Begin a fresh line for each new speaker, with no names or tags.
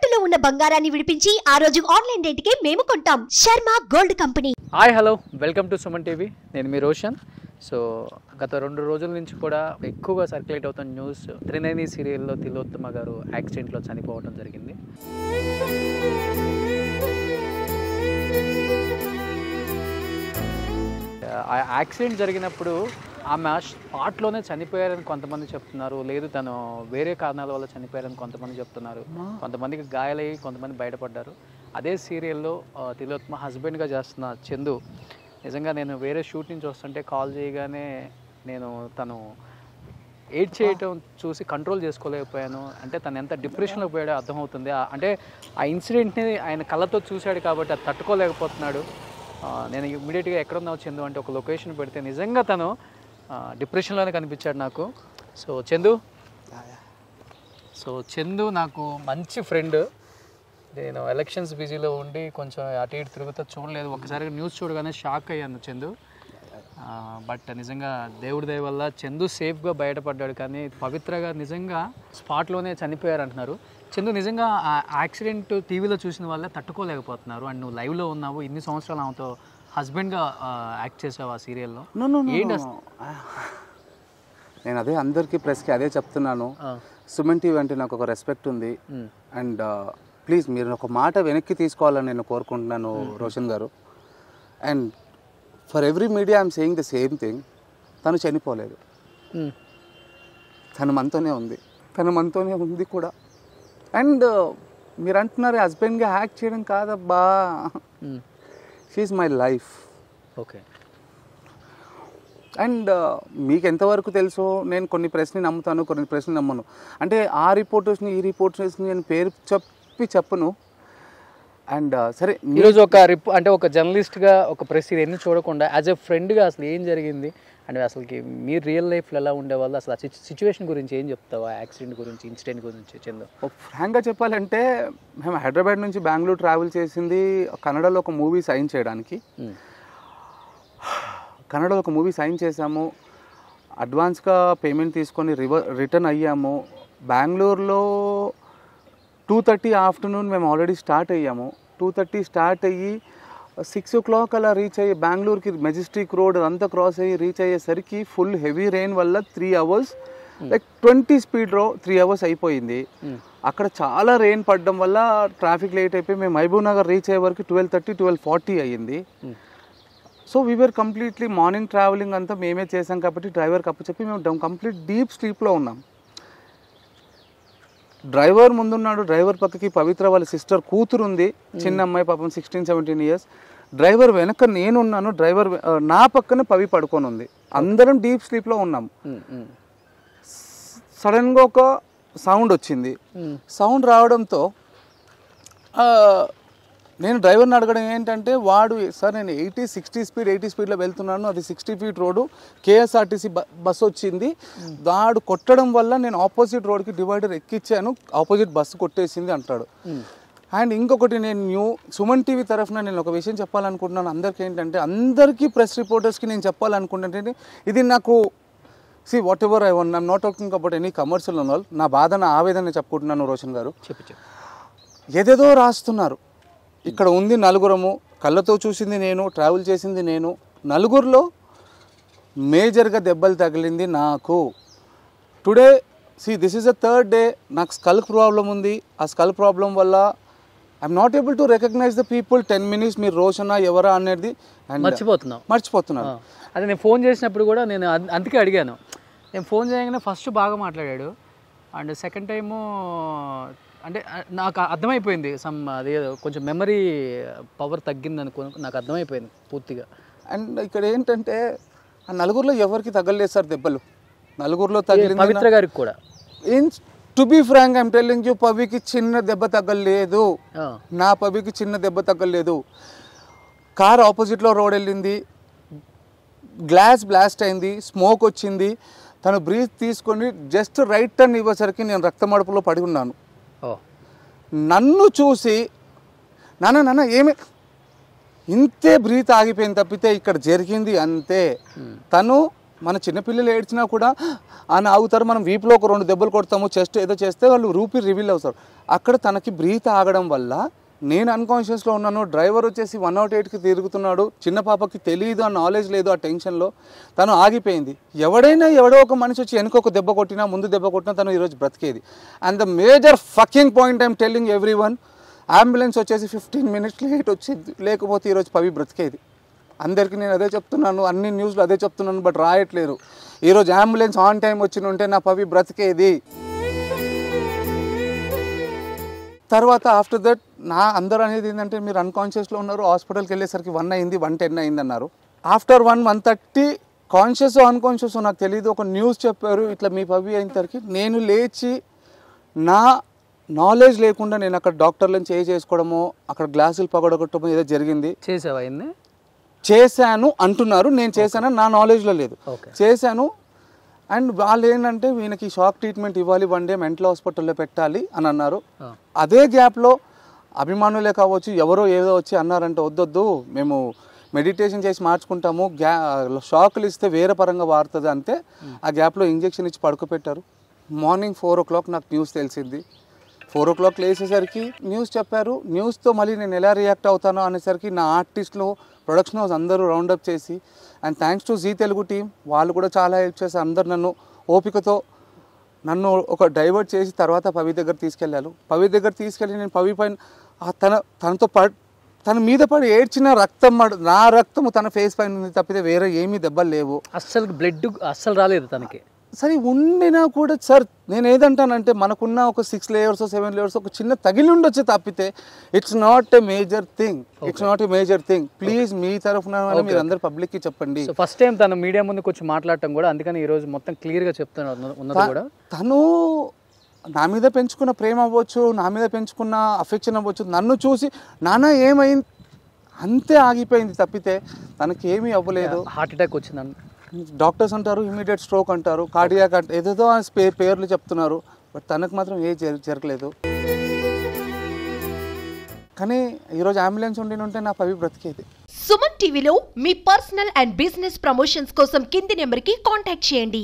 తాకట్టులో ఉన్న బంగారాన్ని విడిపించి ఆ రోజు ఆన్లైన్ రేటుకే మేము కొంటాం. Sharma gold company.
Hi hello welcome to Suman TV. నేను మీ రోషన్. సో గత 2 రోజుల నుంచి కూడా ఎక్కువగా సర్క్యులేట్ అవుతున్న న్యూస్, త్రినేని సీరియల్లో తిలోత్తమ గారు యాక్సిడెంట్లో చనిపోవడం జరిగింది. ఆ యాక్సిడెంట్ జరిగినప్పుడు ఆమె స్పాట్లోనే చనిపోయారని కొంతమంది చెప్తున్నారు, లేదు తను వేరే కారణాల వల్ల చనిపోయారని కొంతమంది చెప్తున్నారు. కొంతమందికి గాయాలయ్యి కొంతమంది బయటపడ్డారు. అదే సీరియల్లో తిలోత్తమ హస్బెండ్గా చేస్తున్న చందు, నిజంగా నేను వేరే షూట్ నుంచి వస్తుంటే కాల్ చేయగానే నేను తను ఎయిడ్ చేయటం చూసి కంట్రోల్ చేసుకోలేకపోయాను. అంటే తను ఎంత డిప్రెషన్లో పోయాడో అర్థమవుతుంది. అంటే ఆ ఇన్సిడెంట్ని ఆయన కళ్ళతో చూశాడు కాబట్టి అది తట్టుకోలేకపోతున్నాడు. నేను ఇమ్మీడియట్గా ఎక్కడున్నావు చందు అంటే ఒక లొకేషన్ పెడితే నిజంగా తను డిప్రెషన్లోనే కనిపించాడు నాకు. సో చందు నాకు మంచి ఫ్రెండ్. నేను ఎలక్షన్స్ బిజీలో ఉండి కొంచెం అటు ఇటు తిరుగుతా చూడలేదు. ఒకసారి న్యూస్ చూడగానే షాక్ అయ్యాను చందు. బట్ నిజంగా దేవుడి దయ వల్ల చందు సేఫ్గా బయటపడ్డాడు. కానీ పవిత్రగా నిజంగా స్పాట్లోనే చనిపోయారు అంటున్నారు. చందు, నిజంగా ఆ యాక్సిడెంట్ టీవీలో చూసిన వాళ్ళే తట్టుకోలేకపోతున్నారు. అండ్ నువ్వు లైవ్లో ఉన్నావు, ఇన్ని సంవత్సరాలు ఆమెతో హస్బెండ్గా యాక్ట్ చేసావు ఆ సీరియల్లో.
నేను అదే అందరికీ ప్రెస్కి అదే చెప్తున్నాను. సుమన్ టీవీ అంటే నాకు ఒక రెస్పెక్ట్ ఉంది. అండ్ ప్లీజ్ మీరు ఒక మాట వెనక్కి తీసుకోవాలని నేను కోరుకుంటున్నాను రోషన్ గారు. And for every media I'm saying the same thing. తను చనిపోలేదు, తను మనతోనే ఉంది కూడా. అండ్ మీరు అంటున్నారు హస్బెండ్గా యాక్ట్ చేయడం కాదబ్బా, she is my life.
Okay.
And మీకు ఎంతవరకు తెలుసో నేను కొన్ని ప్రెస్ని నమ్ముతాను, కొన్ని ప్రెస్ని నమ్మను. అంటే ఆ రిపోర్టర్స్ని ఈ రిపోర్టర్స్ని నేను పేరు చెప్పను. అండ్ సరే,
ఈరోజు అంటే ఒక జర్నలిస్ట్గా ఒక ప్రెస్ ఇవన్నీ చూడకుండా యాజ్ ఎ ఫ్రెండ్గా అసలు ఏం జరిగింది అంటే అసలుకి మీరు రియల్ లైఫ్లో ఎలా ఉండేవాళ్ళు, అసలు ఆ సిచ్యువేషన్ గురించి ఏం చెప్తావా, యాక్సిడెంట్ గురించి, ఇన్సిడెంట్ గురించి చందు?
ఫ్రాంక్గా చెప్పాలంటే మేము హైదరాబాద్ నుంచి బెంగళూరు ట్రావెల్ చేసింది కన్నడలో ఒక మూవీ సైన్ చేయడానికి. కన్నడలో ఒక మూవీ సైన్ చేసాము, అడ్వాన్స్గా పేమెంట్ తీసుకొని రిటర్న్ అయ్యాము. బెంగళూరులో 2:30 ఆఫ్టర్నూన్ మేము ఆల్రెడీ స్టార్ట్ అయ్యాము. 2:30 స్టార్ట్ అయ్యి 6 o'clock అలా రీచ్ అయ్యి బెంగళూరుకి మెజెస్టిక్ రోడ్ అంతా క్రాస్ అయ్యి రీచ్ అయ్యేసరికి ఫుల్ హెవీ రెయిన్ వల్ల 3 hours లైక్ 20 స్పీడ్ 3 hours అయిపోయింది. అక్కడ చాలా రెయిన్ పడడం వల్ల ట్రాఫిక్ లేట్ అయిపోయి మేము మహబూబ్ నగర్ రీచ్ అయ్యే వరకు 12:30 12:40 అయ్యింది. So we are completely morning travelling అంతా మేమే చేసాం కాబట్టి డ్రైవర్కి అప్పచెప్పి మేము కంప్లీట్ డీప్ స్లీప్లో ఉన్నాం. డ్రైవర్ ముందున్నాడు, డ్రైవర్ పక్కకి పవిత్ర వాళ్ళ సిస్టర్ కూతురు ఉంది, చిన్న అమ్మాయి, పాపం 16-17 years. డ్రైవర్ వెనక నేనున్నాను, డ్రైవర్ నా పక్కన పవి పడుకొని ఉంది. అందరం డీప్ స్లీప్లో ఉన్నాం. సడన్గా ఒక సౌండ్ వచ్చింది. సౌండ్ రావడంతో నేను డ్రైవర్ని అడగడం ఏంటంటే, వాడు సార్ నేను 80 స్పీడ్లో వెళ్తున్నాను, అది 60 feet రోడ్డు, కేఎస్ఆర్టీసీ బస్సు వచ్చింది, వాడు కొట్టడం వల్ల నేను ఆపోజిట్ రోడ్కి డివైడర్ ఎక్కించాను, ఆపోజిట్ బస్సు కొట్టేసింది అంటాడు. అండ్ ఇంకొకటి, నేను సుమన్ టీవీ తరఫున నేను ఒక విషయం చెప్పాలనుకుంటున్నాను అందరికీ. ఏంటంటే అందరికీ ప్రెస్ రిపోర్టర్స్కి నేను చెప్పాలనుకుంటుంటే, ఇది నాకు what ever I want, I'm not talking about any commercial and all, నా బాధ నా ఆవేదన చెప్పుకుంటున్నాను రోషన్ గారు. ఏదేదో రాస్తున్నారు. ఇక్కడ ఉంది నలుగురము, కళ్ళతో చూసింది నేను, ట్రావెల్ చేసింది నేను. నలుగురిలో మేజర్గా దెబ్బలు తగిలింది నాకు. Today this is the 3rd day నాకు స్కల్ ప్రాబ్లం ఉంది. ఆ స్కల్ ప్రాబ్లం వల్ల I'm not able to recognise the people. 10 minutes మీరు రోషనా ఎవరా అనేది మర్చిపోతున్నాను.
అదే నేను ఫోన్ చేసినప్పుడు కూడా నేను అందుకే అడిగాను. నేను ఫోన్ చేయగానే ఫస్ట్ బాగా మాట్లాడాడు, అండ్ సెకండ్ టైము అంటే నాకు అర్థమైపోయింది అదేదో కొంచెం మెమరీ పవర్ తగ్గింది అనుకో, నాకు అర్థమైపోయింది పూర్తిగా.
అండ్ ఇక్కడ ఏంటంటే ఆ నలుగురిలో ఎవరికి తగ్గలేదు సార్ దెబ్బలు. నలుగురిలో తగిలింది
పవిత్ర గారికి కూడా.
To be frank I'm telling you, పవికి చిన్న దెబ్బ తగ్గలేదు, నా పవికి చిన్న దెబ్బ తగ్గలేదు. కార్ ఆపోజిట్లో రోడ్ వెళ్ళింది, గ్లాస్ బ్లాస్ట్ అయింది, స్మోక్ వచ్చింది. తను బ్రీత్ తీసుకొని జస్ట్ రైట్ టర్న్ ఇవ్వేసరికి నేను రక్తమడుపులో పడి ఉన్నాను. నన్ను చూసి నాన్న ఏమి ఇంతే బ్రీత్ ఆగిపోయింది తప్పితే ఇక్కడ జరిగింది అంతే. తను మన చిన్నపిల్లలు ఏడ్చినా కూడా అని ఆగుతారు, మనం వీపులో ఒక 2 దెబ్బలు కొడతాము, చెస్ట్ ఏదో చేస్తే వాళ్ళు రూపీ రివీల్ అవుతారు. అక్కడ తనకి బ్రీత్ ఆగడం వల్ల నేను అన్కాన్షియస్లో ఉన్నాను, డ్రైవర్ వచ్చేసి 108కి తిరుగుతున్నాడు, చిన్న పాపకి తెలియదు, ఆ నాలెడ్జ్ లేదు, ఆ టెన్షన్లో తను ఆగిపోయింది. ఎవడో ఒక మనిషి వచ్చి వెనుక ఒక దెబ్బ కొట్టినా ముందు దెబ్బ కొట్టినా తను ఈరోజు బ్రతికేది. And the major fucking point I'm telling everyone, ambulance వచ్చేసి 15 minutes లేట్ వచ్చింది, లేకపోతే ఈరోజు పవి బ్రతికేది. అందరికీ నేను అదే చెప్తున్నాను, అన్ని న్యూస్లో అదే చెప్తున్నాను, బట్ రాయట్లేరు. ఈరోజు అంబులెన్స్ ఆన్ టైం వచ్చి ఉంటే నా పవి బ్రతికేది. తర్వాత ఆఫ్టర్ దట్ అందరూ అనేది ఏంటంటే మీరు అన్కాన్షియస్లో ఉన్నారు, హాస్పిటల్కి వెళ్ళేసరికి 1 అయింది, 1:10 అయింది అన్నారు. ఆఫ్టర్ 1:30 కాన్షియస్ అన్కాన్షియస్ నాకు తెలియదు, ఒక న్యూస్ చెప్పారు ఇట్లా మీ పవి అయినసరికి నేను లేచి నా నాలెడ్జ్ లేకుండా నేను అక్కడ డాక్టర్లను చేసుకోవడము, అక్కడ గ్లాసులు పగడగొట్టడం ఏదో జరిగింది. చేశాను అంటున్నారు, నేను చేశానని నా నాలెడ్జ్లో లేదు, చేశాను. అండ్ వాళ్ళు ఏంటంటే వీళ్ళకి షాక్ ట్రీట్మెంట్ ఇవ్వాలి, 1 day మెంటల్ హాస్పిటల్లో పెట్టాలి అని అన్నారు. అదే గ్యాప్లో అభిమానులే కావచ్చు ఎవరో ఏదో వచ్చి అన్నారంటే వద్దొద్దు మేము మెడిటేషన్ చేసి మార్చుకుంటాము, షాకులు ఇస్తే వేరే పరంగా వాడుతుంది అంతే. ఆ గ్యాప్లో ఇంజెక్షన్ ఇచ్చి పడుకోపెట్టారు. మార్నింగ్ 4 o'clock నాకు న్యూస్ తెలిసింది. 4 o'clock లేచేసరికి న్యూస్ చెప్పారు. న్యూస్తో మళ్ళీ నేను ఎలా రియాక్ట్ అవుతానో అనేసరికి నా ఆర్టిస్టులు ప్రొడక్షన్ హౌస్ అందరూ రౌండప్ చేసి, and thanks to Zee Telugu team, వాళ్ళు కూడా చాలా హెల్ప్ చేసి అందరు నన్ను ఓపికతో నన్ను ఒక డైవర్ట్ చేసి తర్వాత పవి దగ్గర తీసుకెళ్ళారు. పవి దగ్గర తీసుకెళ్ళి నేను పవి పైన తన మీద పడి ఏడ్చిన రక్తం, నా రక్తము తన ఫేస్ పైన ఉంది తప్పితే వేరే ఏమీ దెబ్బలు లేవు.
అస్సలు బ్లడ్ అస్సలు రాలేదు తనకి.
సరే ఉండినా కూడా సార్ నేను ఏదంటానంటే మనకున్న ఒక 6 layers 7 layers ఒక చిన్న తగిలి ఉండొచ్చు తప్పితే it's not a major thing. Please మీ తరఫున మీరు అందరు పబ్లిక్కి చెప్పండి.
ఫస్ట్ టైం తను మీడియా ముందుకు వచ్చి మాట్లాడటం కూడా అందుకని ఈరోజు మొత్తం క్లియర్గా చెప్తున్నారు.
తను నా మీద పెంచుకున్న ప్రేమ అవ్వచ్చు, నా మీద పెంచుకున్న అఫెక్షన్ అవ్వచ్చు, నన్ను చూసి నాన్న ఏమైంది అంతే ఆగిపోయింది తప్పితే తనకి ఏమీ అవ్వలేదు.
హార్ట్ అటాక్ వచ్చిందని
డాక్టర్స్ అంటారు, ఇమీడియట్ స్ట్రోక్ అంటారు, కార్డియాక్ ఏదేదో పేర్లు చెప్తున్నారు, బట్ తనకు మాత్రం జరగలేదు. కానీ ఈరోజు అంబులెన్స్ ఉంటే నా పవి బ్రతికేది.
సుమన్ టీవీలో మీ పర్సనల్ అండ్ బిజినెస్ ప్రమోషన్స్ కోసం కింది నెంబర్కి కాంటాక్ట్ చేయండి.